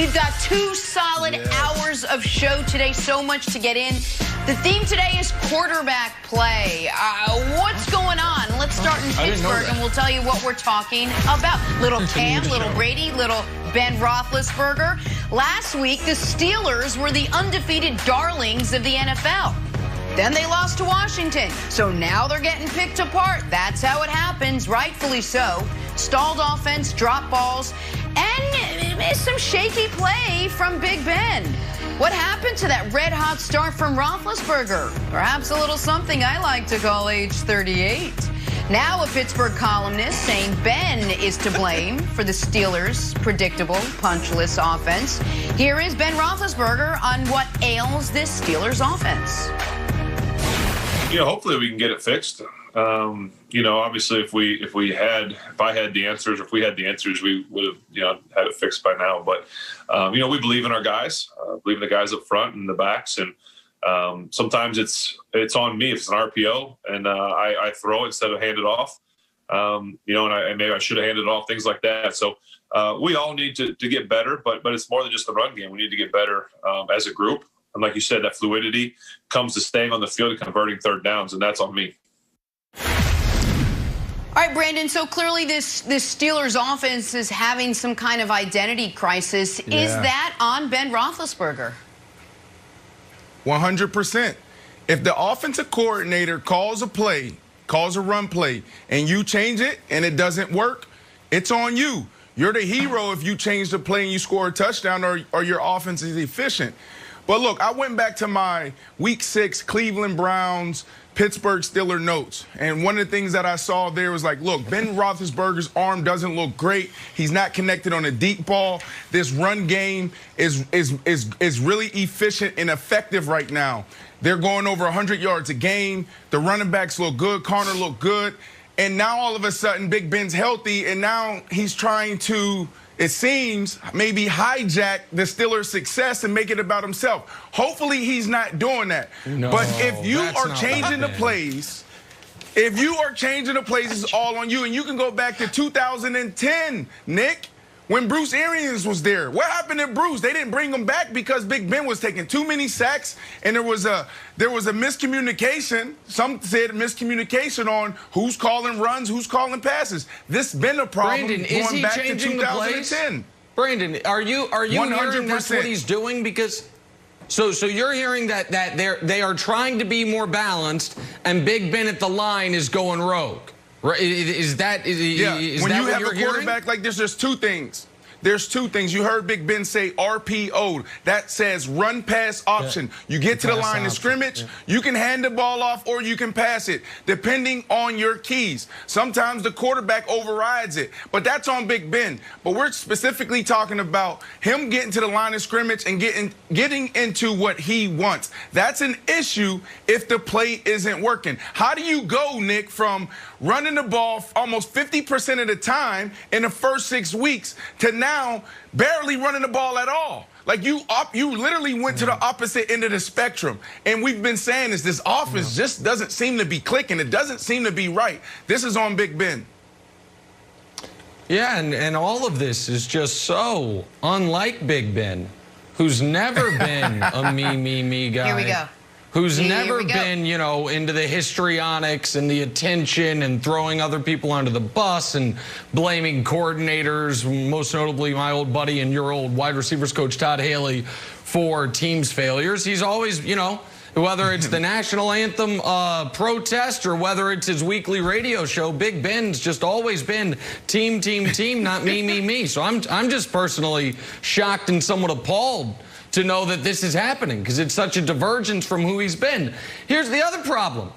We've got 2 solid hours of show today, so much to get in. The theme today is quarterback play. What's going on? Let's start in Pittsburgh, and we'll tell you what we're talking about. Little Cam, little Brady, little Ben Roethlisberger. Last week, the Steelers were the undefeated darlings of the NFL. Then they lost to Washington, so now they're getting picked apart. That's how it happens, rightfully so. Stalled offense, drop balls, and some shaky play from Big Ben. What happened to that red-hot start from Roethlisberger? Perhaps a little something I like to call age 38. Now a Pittsburgh columnist saying Ben is to blame for the Steelers' predictable, punchless offense. Here is Ben Roethlisberger on what ails this Steelers offense. Hopefully we can get it fixed. Obviously if I had the answers, we would have, had it fixed by now. But, we believe in our guys, believe in the guys up front and the backs. And sometimes it's on me if it's an RPO and I throw it instead of hand it off, and maybe I should have handed it off, things like that. So we all need to get better, but it's more than just the run game. We need to get better as a group. And like you said, that fluidity comes to staying on the field and converting third downs, and that's on me. All right, Brandon, so clearly this Steelers offense is having some kind of identity crisis. Yeah. Is that on Ben Roethlisberger? 100%. If the offensive coordinator calls a run play, and you change it and it doesn't work, it's on you. You're the hero if you change the play and you score a touchdown or your offense is efficient. But look, I went back to my Week 6 Cleveland Browns, Pittsburgh Steelers notes. And one of the things that I saw there was like, look, Ben Roethlisberger's arm doesn't look great. He's not connected on a deep ball. This run game is really efficient and effective right now. They're going over 100 yards a game. The running backs look good. Connor look good. And now all of a sudden, Big Ben's healthy, and now he's trying to, it seems, maybe hijack the Steelers' success and make it about himself. Hopefully he's not doing that. No, but if you are changing the plays, it's all on you. And you can go back to 2010, Nick, when Bruce Arians was there. What happened to Bruce? They didn't bring him back because Big Ben was taking too many sacks, and there was a miscommunication. Some said miscommunication on who's calling runs, who's calling passes. This been a problem. Brandon, is he back changing to 2010. The plays? Brandon, are you 100% hearing that's what he's doing? Because so you're hearing that they are trying to be more balanced, and Big Ben at the line is going rogue. Right? Is that when you have a quarterback like this, there's two things. You heard Big Ben say RPO. That says run pass option. You get to the line of scrimmage, you can hand the ball off or you can pass it, depending on your keys. Sometimes the quarterback overrides it, but that's on Big Ben. But we're specifically talking about him getting to the line of scrimmage and getting into what he wants. That's an issue if the play isn't working. How do you go, Nick, from running the ball almost 50% of the time in the first 6 weeks to now barely running the ball at all? Like you literally went to the opposite end of the spectrum. And we've been saying this offense just doesn't seem to be clicking. It doesn't seem to be right. This is on Big Ben. Yeah, and all of this is just so unlike Big Ben, who's never been a me guy. Here we go. Who's never been, into the histrionics and the attention and throwing other people under the bus and blaming coordinators, most notably my old buddy and your old wide receivers coach, Todd Haley, for teams' failures. He's always, whether it's the national anthem protest or whether it's his weekly radio show, Big Ben's just always been team, not me. So I'm just personally shocked and somewhat appalled to know that this is happening because it's such a divergence from who he's been. Here's the other problem.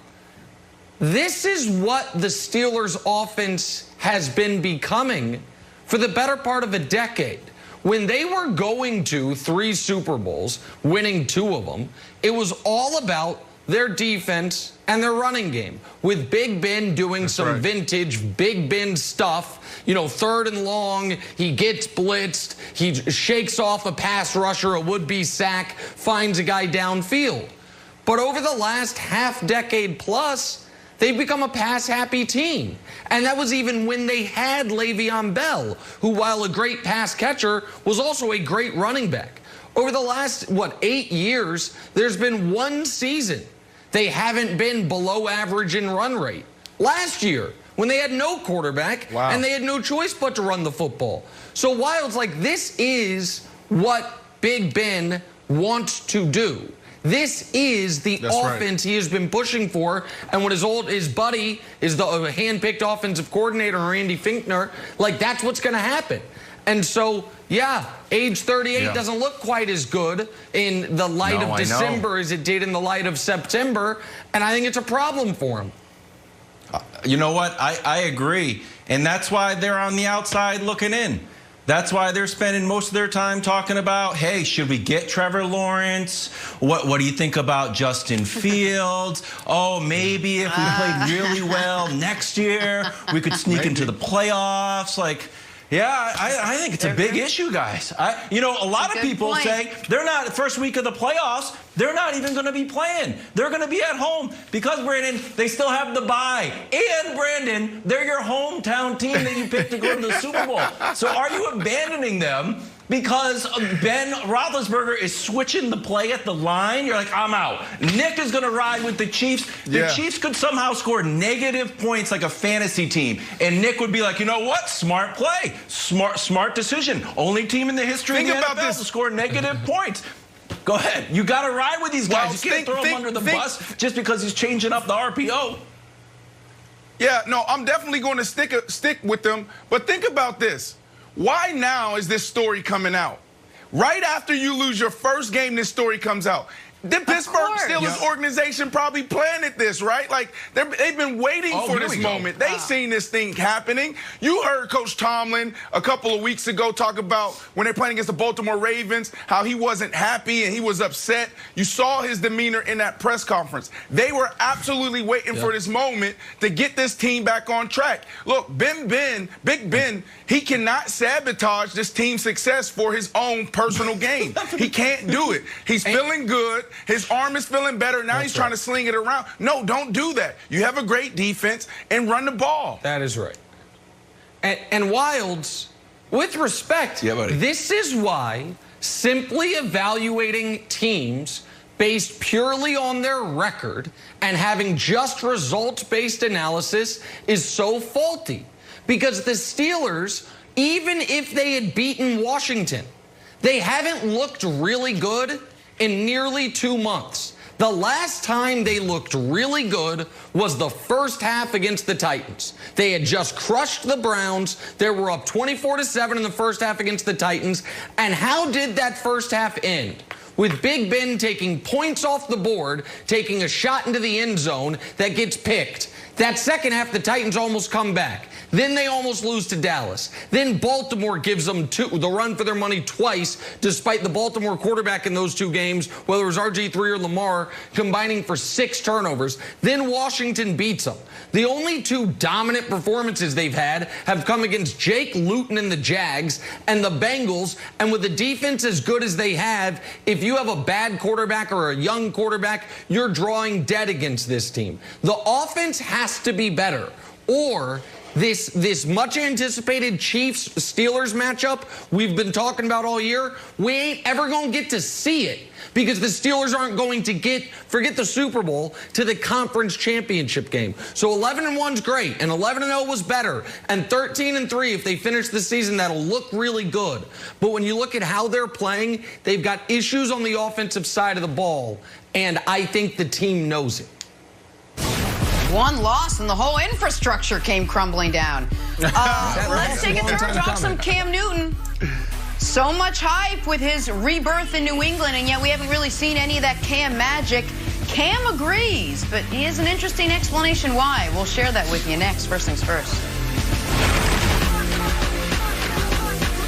This is what the Steelers' offense has been becoming for the better part of a decade. When they were going to 3 Super Bowls, winning 2 of them, it was all about their defense and their running game, with Big Ben doing vintage Big Ben stuff. 3rd and long, he gets blitzed, he shakes off a pass rusher, a would-be sack, finds a guy downfield. But over the last half decade plus, they've become a pass-happy team. And that was even when they had Le'Veon Bell, who, while a great pass catcher, was also a great running back. Over the last, 8 years, there's been one season they haven't been below average in run rate. Last year, when they had no quarterback, and they had no choice but to run the football. So Wild's like, this is what Big Ben wants to do. This is the offense he has been pushing for, and when his buddy is the hand-picked offensive coordinator, Randy Finkner, like, that's what's going to happen. And so, yeah, age 38 doesn't look quite as good in the light of December as it did in the light of September, and I think it's a problem for him. You know what? I agree, and that's why they're on the outside looking in. That's why they're spending most of their time talking about, hey, should we get Trevor Lawrence? What do you think about Justin Fields? Oh, maybe if we played really well next year, we could sneak into the playoffs. Like, yeah, I think it's a big issue, guys. You know, a lot of people say they're not, first week of the playoffs, they're not even going to be playing. They're going to be at home because, Brandon, they still have the bye. And, Brandon, they're your hometown team that you picked to go to the Super Bowl. So are you abandoning them because Ben Roethlisberger is switching the play at the line? You're like, I'm out. Nick is going to ride with the Chiefs. The Chiefs could somehow score negative points like a fantasy team. And Nick would be like, you know what? Smart play. Smart decision. Only team in the history of the NFL to score negative points. Go ahead. You got to ride with these guys. You can't throw him under the bus just because he's changing up the RPO. Yeah, no, I'm definitely going to stick with them. But think about this. Why now is this story coming out? Right after you lose your first game, this story comes out. The Pittsburgh Steelers organization probably planted this, right? Like, they've been waiting for this moment. They've seen this thing happening. You heard Coach Tomlin a couple of weeks ago talk about when they're playing against the Baltimore Ravens, how he wasn't happy and he was upset. You saw his demeanor in that press conference. They were absolutely waiting for this moment to get this team back on track. Look, Big Ben, he cannot sabotage this team's success for his own personal gain. He can't do it. He's feeling good. His arm is feeling better. Now he's trying to sling it around. No, don't do that. You have a great defense and run the ball. That is right. And Wilds, with respect, this is why simply evaluating teams based purely on their record and having just results-based analysis is so faulty. Because the Steelers, even if they had beaten Washington, they haven't looked really good in nearly 2 months. The last time they looked really good was the first half against the Titans. They had just crushed the Browns. They were up 24-7 in the first half against the Titans. And how did that first half end? With Big Ben taking points off the board, taking a shot into the end zone that gets picked. That second half, the Titans almost come back. Then they almost lose to Dallas. Then Baltimore gives them the run for their money twice, despite the Baltimore quarterback in those two games, whether it was RG3 or Lamar, combining for 6 turnovers. Then Washington beats them. The only 2 dominant performances they've had have come against Jake Luton and the Jags and the Bengals. And with a defense as good as they have, if you have a bad quarterback or a young quarterback, you're drawing dead against this team. The offense has to be better, or this much anticipated Chiefs-Steelers matchup we've been talking about all year, we ain't ever going to get to see it because the Steelers aren't going to forget the Super Bowl, to the conference championship game. So 11-1's great, and 11-0 was better, and 13-3 if they finish the season, that'll look really good. But when you look at how they're playing, they've got issues on the offensive side of the ball, and I think the team knows it. One loss and the whole infrastructure came crumbling down. Let's take a turn, talk some Cam Newton. So much hype with his rebirth in New England, and yet we haven't really seen any of that Cam magic. Cam agrees, but he has an interesting explanation why. We'll share that with you next. First things first.